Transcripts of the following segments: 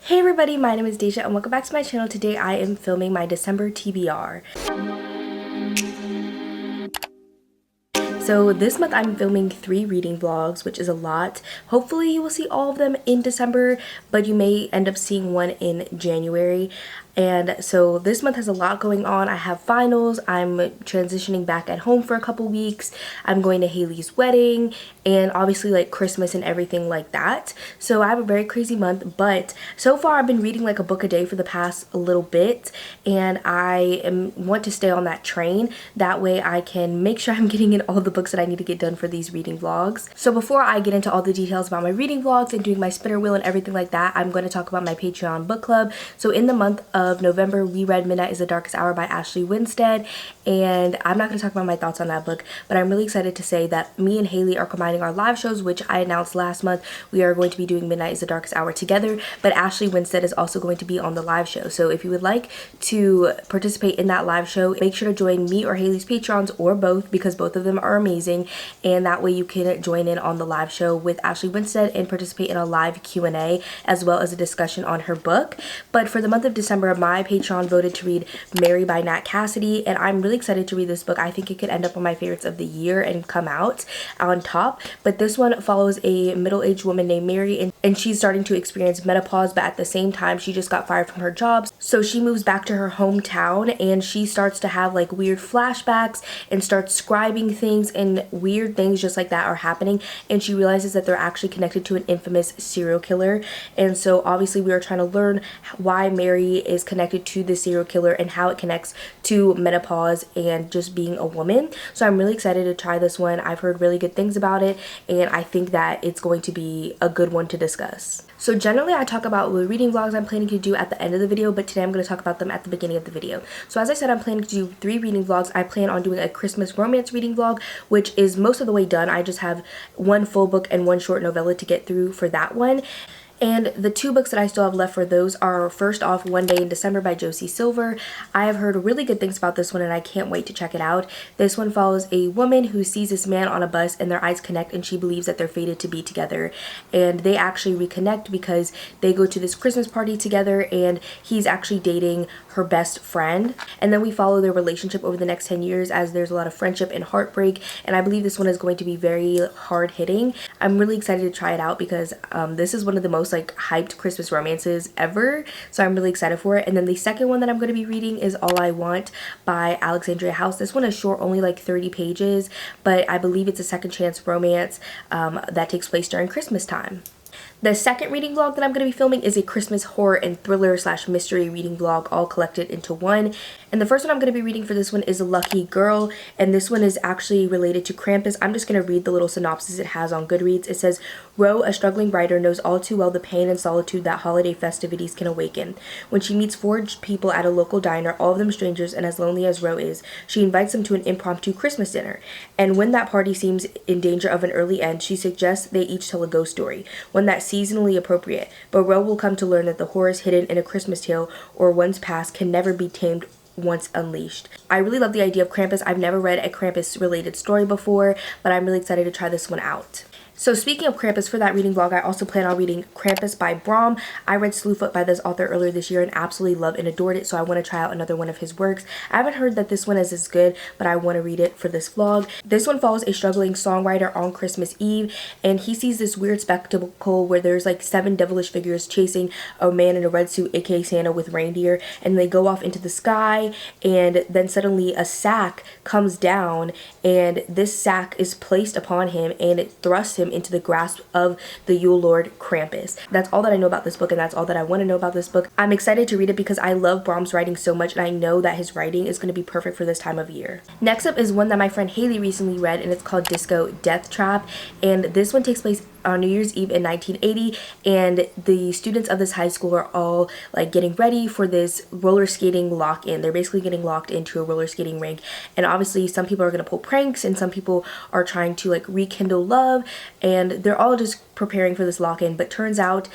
Hey everybody, my name is Deja and welcome back to my channel. Today I am filming my December TBR. So this month I'm filming 3 reading vlogs, which is a lot. Hopefully you will see all of them in December, but you may end up seeing one in January. And so this month has a lot going on. I have finals, I'm transitioning back at home for a couple weeks, I'm going to Hailey's wedding, and obviously like Christmas and everything like that. So I have a very crazy month, but so far I've been reading like a book a day for the past little bit, and I want to stay on that train. That way I can make sure I'm getting in all the books that I need to get done for these reading vlogs. So before I get into all the details about my reading vlogs and doing my spinner wheel and everything like that, I'm going to talk about my Patreon book club. So in the month of November, we read Midnight is the Darkest Hour by Ashley Winstead, and I'm not going to talk about my thoughts on that book, but I'm really excited to say that me and Hailey are combining our live shows, which I announced last month. We are going to be doing Midnight is the Darkest Hour together, but Ashley Winstead is also going to be on the live show. So if you would like to participate in that live show, make sure to join me or Hailey's Patrons, or both, because both of them are amazing, and that way you can join in on the live show with Ashley Winstead and participate in a live Q&A as well as a discussion on her book. But for the month of December, my Patreon voted to read Mary by Nat Cassidy, and I'm really excited to read this book. I think it could end up on my favorites of the year and come out on top. But this one follows a middle-aged woman named Mary, and she's starting to experience menopause, but at the same time she just got fired from her job. So she moves back to her hometown and she starts to have like weird flashbacks and starts scribing things, and weird things just like that are happening, and she realizes that they're actually connected to an infamous serial killer. And so obviously we are trying to learn why Mary is connected to the serial killer and how it connects to menopause and just being a woman. So I'm really excited to try this one. I've heard really good things about it, and I think that it's going to be a good one to discuss. So generally I talk about the reading vlogs I'm planning to do at the end of the video, but today I'm going to talk about them at the beginning of the video. So as I said, I'm planning to do 3 reading vlogs. I plan on doing a Christmas romance reading vlog, which is most of the way done. I just have 1 full book and 1 short novella to get through for that one. And the 2 books that I still have left for those are, first off, One Day in December by Josie Silver. I have heard really good things about this one and I can't wait to check it out. This one follows a woman who sees this man on a bus and their eyes connect, and she believes that they're fated to be together. And they actually reconnect because they go to this Christmas party together and he's actually dating her best friend. And then we follow their relationship over the next 10 years as there's a lot of friendship and heartbreak, and I believe this one is going to be very hard hitting. I'm really excited to try it out because this is one of the most like hyped Christmas romances ever, so I'm really excited for it. And then the second one that I'm going to be reading is All I Want by Alexandria House. This one is short, only like 30 pages, but I believe it's a second chance romance that takes place during Christmas time. The second reading vlog that I'm going to be filming is a Christmas horror and thriller / mystery reading vlog all collected into one. And the first one I'm going to be reading for this one is Lucky Girl, and this one is actually related to Krampus. I'm just going to read the little synopsis it has on Goodreads. It says, Ro, a struggling writer, knows all too well the pain and solitude that holiday festivities can awaken. When she meets 4 people at a local diner, all of them strangers and as lonely as Ro is, she invites them to an impromptu Christmas dinner. And when that party seems in danger of an early end, she suggests they each tell a ghost story, one that's seasonally appropriate. But Ro will come to learn that the horrors hidden in a Christmas tale or one's past can never be tamed once unleashed. I really love the idea of Krampus. I've never read a Krampus related story before, but I'm really excited to try this one out. So speaking of Krampus, for that reading vlog, I also plan on reading Krampus by Brom. I read Slewfoot by this author earlier this year and absolutely loved and adored it, so I want to try out another one of his works. I haven't heard that this one is as good, but I want to read it for this vlog. This one follows a struggling songwriter on Christmas Eve, and he sees this weird spectacle where there's like 7 devilish figures chasing a man in a red suit, aka Santa, with reindeer, and they go off into the sky, and then suddenly a sack comes down, and this sack is placed upon him, and it thrusts him into the grasp of the Yule Lord Krampus. That's all that I know about this book, and that's all that I want to know about this book. I'm excited to read it because I love Brom's writing so much, and I know that his writing is going to be perfect for this time of year. Next up is one that my friend Hailey recently read, and it's called Disco Death Trap, and this one takes place on New Year's Eve in 1980, and the students of this high school are all like getting ready for this roller skating lock-in. They're basically getting locked into a roller skating rink, and obviously some people are going to pull pranks and some people are trying to like rekindle love, and they're all just preparing for this lock-in. But turns out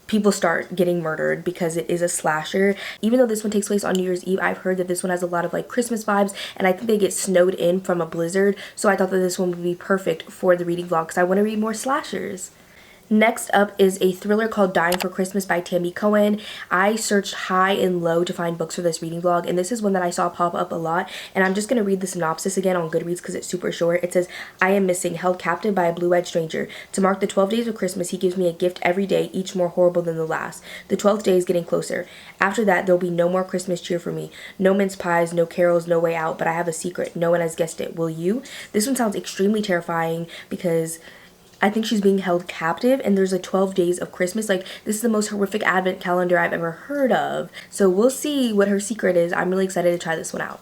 people start getting murdered because it is a slasher. Even though this one takes place on New Year's Eve, I've heard that this one has a lot of like Christmas vibes, and I think they get snowed in from a blizzard, so I thought that this one would be perfect for the reading vlog because I want to read more slashers. Next up is a thriller called Dying for Christmas by Tammy Cohen. I searched high and low to find books for this reading vlog, and this is one that I saw pop up a lot. And I'm just going to read the synopsis again on Goodreads because it's super short. It says, I am missing, held captive by a blue-eyed stranger. To mark the 12 days of Christmas, he gives me a gift every day, each more horrible than the last. The 12th day is getting closer. After that, there'll be no more Christmas cheer for me. No mince pies, no carols, no way out, but I have a secret. No one has guessed it. Will you? This one sounds extremely terrifying because I think she's being held captive and there's 12 days of Christmas. Like, this is the most horrific advent calendar I've ever heard of. So we'll see what her secret is. I'm really excited to try this one out.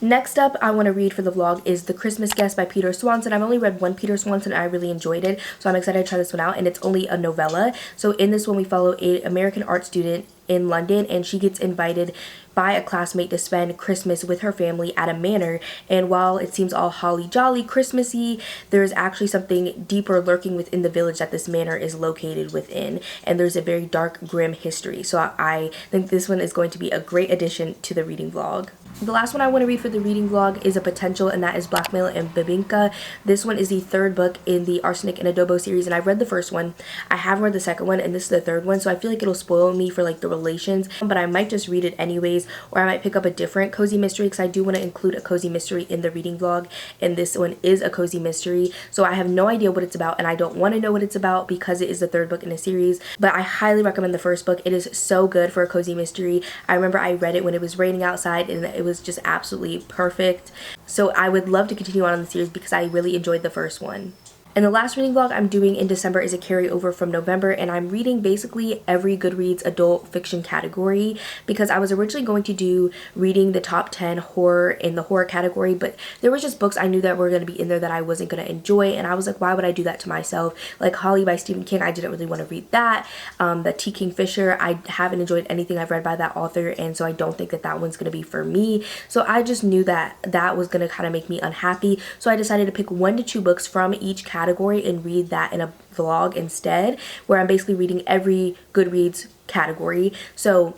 Next up, I want to read for the vlog is The Christmas Guest by Peter Swanson. I've only read one Peter Swanson and I really enjoyed it, so I'm excited to try this one out, and it's only a novella. So in this one, we follow an American art student in London, and she gets invited by a classmate to spend Christmas with her family at a manor. And while it seems all holly jolly Christmassy, there's actually something deeper lurking within the village that this manor is located within, and there's a very dark, grim history. So I think this one is going to be a great addition to the reading vlog. The last one I want to read for the reading vlog is a potential, and that is Blackmail and Bibinka. This one is the third book in the Arsenic and Adobo series, and I've read the first one. I haven't read the second one, and this is the third one, so I feel like it'll spoil me for like the relations, but I might just read it anyways, or I might pick up a different cozy mystery because I do want to include a cozy mystery in the reading vlog, and this one is a cozy mystery. So I have no idea what it's about, and I don't want to know what it's about because it is the third book in a series, but I highly recommend the first book. It is so good for a cozy mystery. I remember I read it when it was raining outside, and it was just absolutely perfect. So I would love to continue on in the series because I really enjoyed the first one. And the last reading vlog I'm doing in December is a carryover from November, and I'm reading basically every Goodreads adult fiction category because I was originally going to do reading the top 10 horror in the horror category, but there was just books I knew that were going to be in there that I wasn't going to enjoy, and I was like, why would I do that to myself? Like Holly by Stephen King, I didn't really want to read that. The T. Kingfisher, I haven't enjoyed anything I've read by that author, and so I don't think that that one's going to be for me. So I just knew that that was going to kind of make me unhappy, so I decided to pick 1 to 2 books from each category and read that in a vlog instead, where I'm basically reading every Goodreads category. So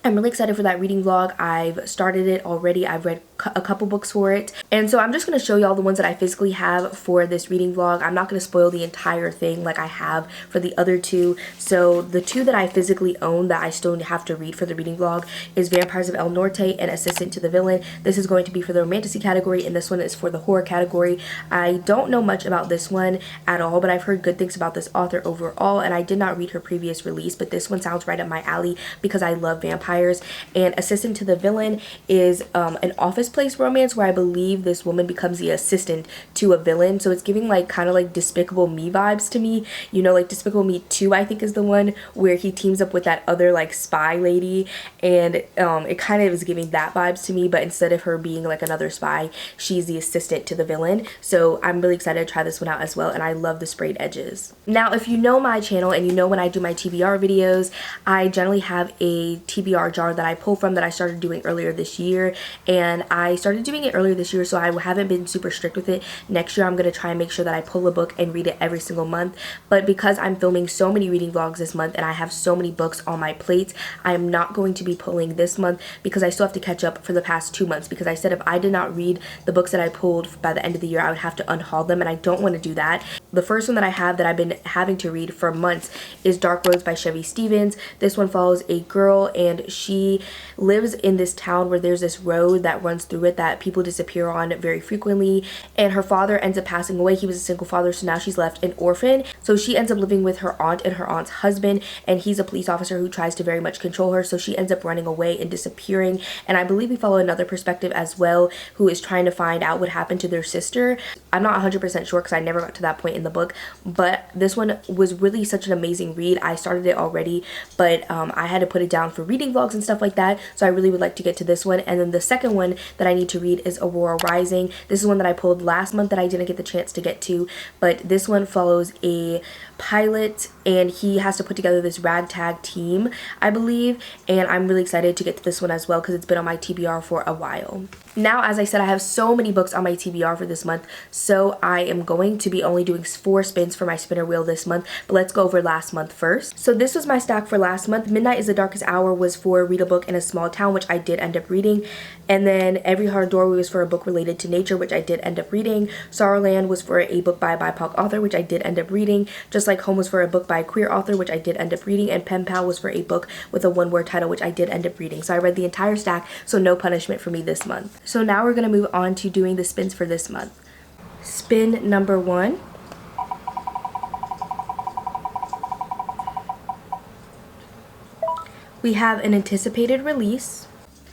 I'm really excited for that reading vlog. I've started it already. I've read a couple books for it, and so I'm just going to show you all the ones that I physically have for this reading vlog. I'm not going to spoil the entire thing like I have for the other 2. So the 2 that I physically own that I still have to read for the reading vlog is Vampires of El Norte and Assistant to the Villain. This is going to be for the romantasy category, and this one is for the horror category. I don't know much about this one at all, but I've heard good things about this author overall, and I did not read her previous release, but this one sounds right up my alley because I love vampires. And Assistant to the Villain is an office place romance where I believe this woman becomes the assistant to a villain, so it's giving like kind of like Despicable Me vibes to me, you know, like Despicable Me 2 I think is the one where he teams up with that other like spy lady, and it kind of is giving that vibes to me, but instead of her being like another spy, she's the assistant to the villain. So I'm really excited to try this one out as well, and I love the sprayed edges. Now if you know my channel and you know when I do my TBR videos, I generally have a TBR jar that I pull from that I started doing earlier this year, and I started doing it earlier this year, so I haven't been super strict with it. Next year I'm going to try and make sure that I pull a book and read it every single month, but because I'm filming so many reading vlogs this month and I have so many books on my plate, I am not going to be pulling this month because I still have to catch up for the past 2 months, because I said if I did not read the books that I pulled by the end of the year, I would have to unhaul them, and I don't want to do that. The first one that I have that I've been having to read for months is Dark Roads by Chevy Stevens. This one follows a girl, and she lives in this town where there's this road that runs through it that people disappear on very frequently, and her father ends up passing away. He was a single father, so now she's left an orphan. So she ends up living with her aunt and her aunt's husband, and he's a police officer who tries to very much control her, so she ends up running away and disappearing. And I believe we follow another perspective as well who is trying to find out what happened to their sister. I'm not 100% sure because I never got to that point in the book, but this one was really such an amazing read. I started it already, but I had to put it down for reading vlogs and stuff like that, so I really would like to get to this one. And then the second one that I need to read is Aurora Rising. This is one that I pulled last month that I didn't get the chance to get to, but this one follows a pilot, and he has to put together this ragtag team, I believe, and I'm really excited to get to this one as well because it's been on my TBR for a while. Now, as I said, I have so many books on my TBR for this month, so I am going to be only doing 4 spins for my spinner wheel this month, but let's go over last month first. So this was my stack for last month. Midnight is the Darkest Hour was for Read a Book in a Small Town, which I did end up reading, and then Every Hard Doorway was for a book related to nature, which I did end up reading. Sorrowland was for a book by a BIPOC author, which I did end up reading. Just Like Home was for a book by a queer author, which I did end up reading. And Pen Pal was for a book with a one-word title, which I did end up reading. So I read the entire stack, so no punishment for me this month. So now we're going to move on to doing the spins for this month. Spin number 1. We have an anticipated release.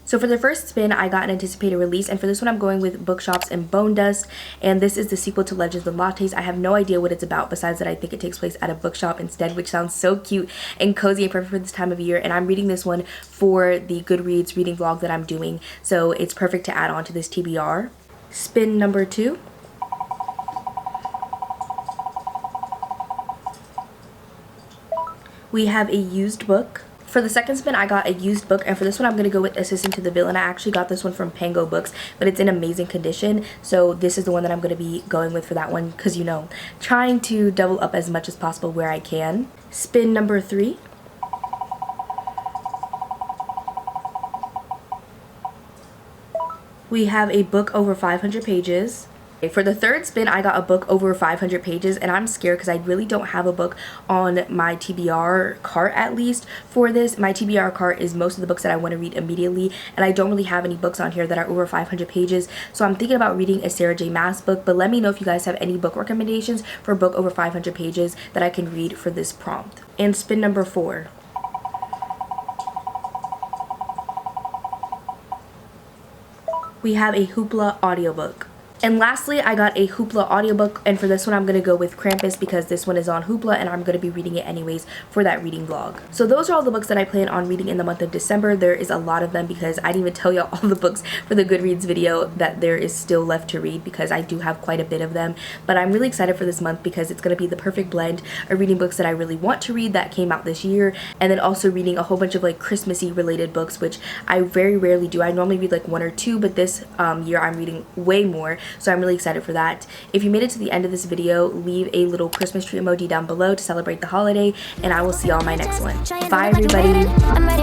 So for the first spin, I got an anticipated release, and for this one I'm going with Bookshops and Bone Dust, and this is the sequel to Legends of Lattes. I have no idea what it's about, besides that I think it takes place at a bookshop instead, which sounds so cute and cozy and perfect for this time of year, and I'm reading this one for the Goodreads reading vlog that I'm doing, so it's perfect to add on to this TBR. Spin number 2. We have a used book. For the second spin, I got a used book, and for this one, I'm going to go with Assistant to the Villain. I actually got this one from Pango Books, but it's in amazing condition, so this is the one that I'm going to be going with for that one, because, you know, trying to double up as much as possible where I can. Spin number 3. We have a book over 500 pages. For the third spin, I got a book over 500 pages, and I'm scared because I really don't have a book on my TBR cart, at least for this. My TBR cart is most of the books that I want to read immediately, and I don't really have any books on here that are over 500 pages. So I'm thinking about reading a Sarah J. Maas book, but let me know if you guys have any book recommendations for a book over 500 pages that I can read for this prompt. And spin number 4. We have a Hoopla audiobook. And lastly, I got a Hoopla audiobook, and for this one I'm going to go with Krampus because this one is on Hoopla and I'm going to be reading it anyways for that reading vlog. So those are all the books that I plan on reading in the month of December. There is a lot of them because I didn't even tell y'all all the books for the Goodreads video that there is still left to read, because I do have quite a bit of them. But I'm really excited for this month because it's going to be the perfect blend of reading books that I really want to read that came out this year, and then also reading a whole bunch of like Christmassy related books, which I very rarely do. I normally read like 1 or 2, but this year I'm reading way more. So I'm really excited for that. If you made it to the end of this video, leave a little Christmas tree emoji down below to celebrate the holiday, and I will see y'all in my next one. Bye everybody.